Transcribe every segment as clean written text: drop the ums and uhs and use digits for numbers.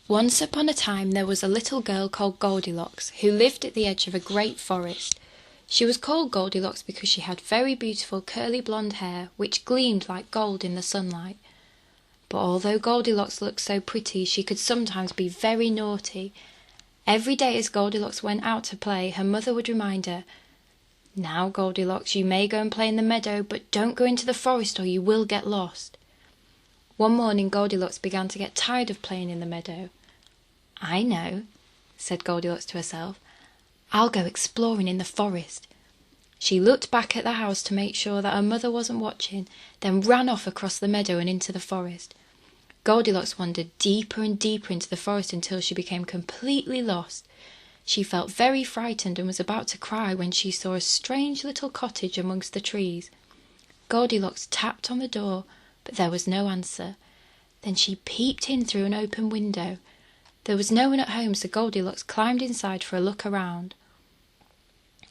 Once upon a time there was a little girl called Goldilocks who lived at the edge of a great forest. She was called Goldilocks because she had very beautiful curly blonde hair which gleamed like gold in the sunlight. But although Goldilocks looked so pretty, she could sometimes be very naughty. Every day as Goldilocks went out to play, her mother would remind her, "Now, Goldilocks, you may go and play in the meadow, but don't go into the forest or you will get lost." One morning Goldilocks began to get tired of playing in the meadow. "I know," said Goldilocks to herself. "I'll go exploring in the forest." She looked back at the house to make sure that her mother wasn't watching, then ran off across the meadow and into the forest. Goldilocks wandered deeper and deeper into the forest until she became completely lost. She felt very frightened and was about to cry when she saw a strange little cottage amongst the trees. Goldilocks tapped on the door, but there was no answer. Then she peeped in through an open window. There was no one at home, so Goldilocks climbed inside for a look around.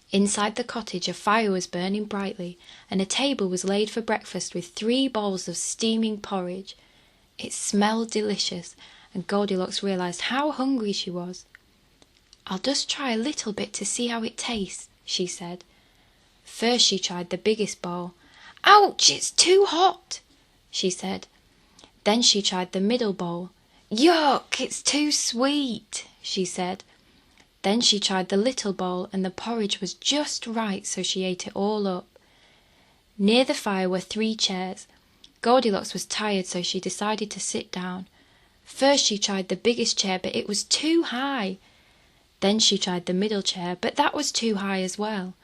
Inside the cottage a fire was burning brightly, and a table was laid for breakfast with 3 bowls of steaming porridge. It smelled delicious, and Goldilocks realised how hungry she was. "I'll just try a little bit to see how it tastes," she said. First she tried the biggest bowl. "Ouch, it's too hot," she said. Then she tried the middle bowl. "Yuck, it's too sweet," she said. Then she tried the little bowl, and the porridge was just right, so she ate it all up. Near the fire were 3 chairs. Goldilocks was tired, so she decided to sit down. First she tried the biggest chair, but it was too high. Then she tried the middle chair, but that was too high as well.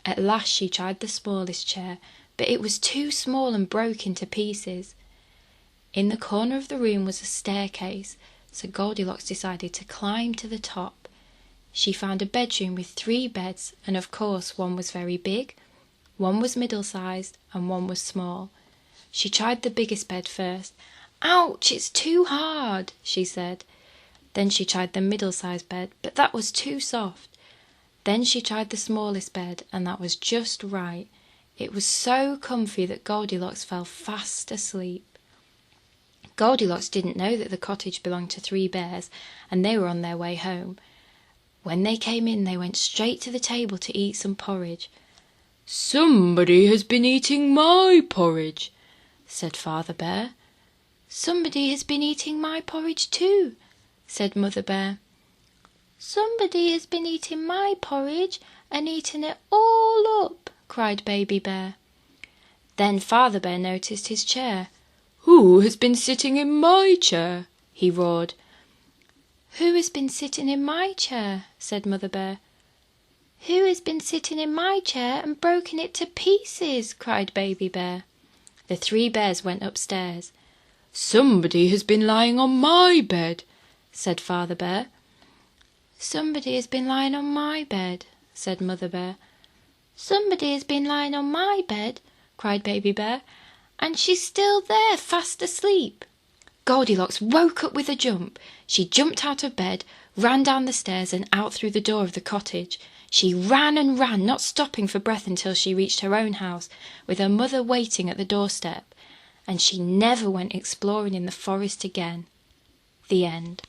At last she tried the smallest chair, but it was too small and broke into pieces. In the corner of the room was a staircase, so Goldilocks decided to climb to the top. She found a bedroom with 3 beds, and of course one was very big, one was middle-sized, and one was small. She tried the biggest bed first. "Ouch, it's too hard," she said. Then she tried the middle-sized bed, but that was too soft. Then she tried the smallest bed, and that was just right. It was so comfy that Goldilocks fell fast asleep. Goldilocks didn't know that the cottage belonged to 3 bears, and they were on their way home. When they came in, they went straight to the table to eat some porridge. "Somebody has been eating my porridge," said Father Bear. "Somebody has been eating my porridge too," said Mother Bear. "Somebody has been eating my porridge and eaten it all up," cried Baby Bear. Then Father Bear noticed his chair. "Who has been sitting in my chair?" he roared. "Who has been sitting in my chair?" said Mother Bear. "Who has been sitting in my chair and broken it to pieces?" cried Baby Bear. The 3 bears went upstairs. "Somebody has been lying on my bed," said Father Bear. "Somebody has been lying on my bed," said Mother Bear. "Somebody has been lying on my bed," cried Baby Bear, "and she's still there, fast asleep." Goldilocks woke up with a jump. She jumped out of bed, ran down the stairs and out through the door of the cottage. She ran and ran, not stopping for breath until she reached her own house, with her mother waiting at the doorstep. And she never went exploring in the forest again. The end.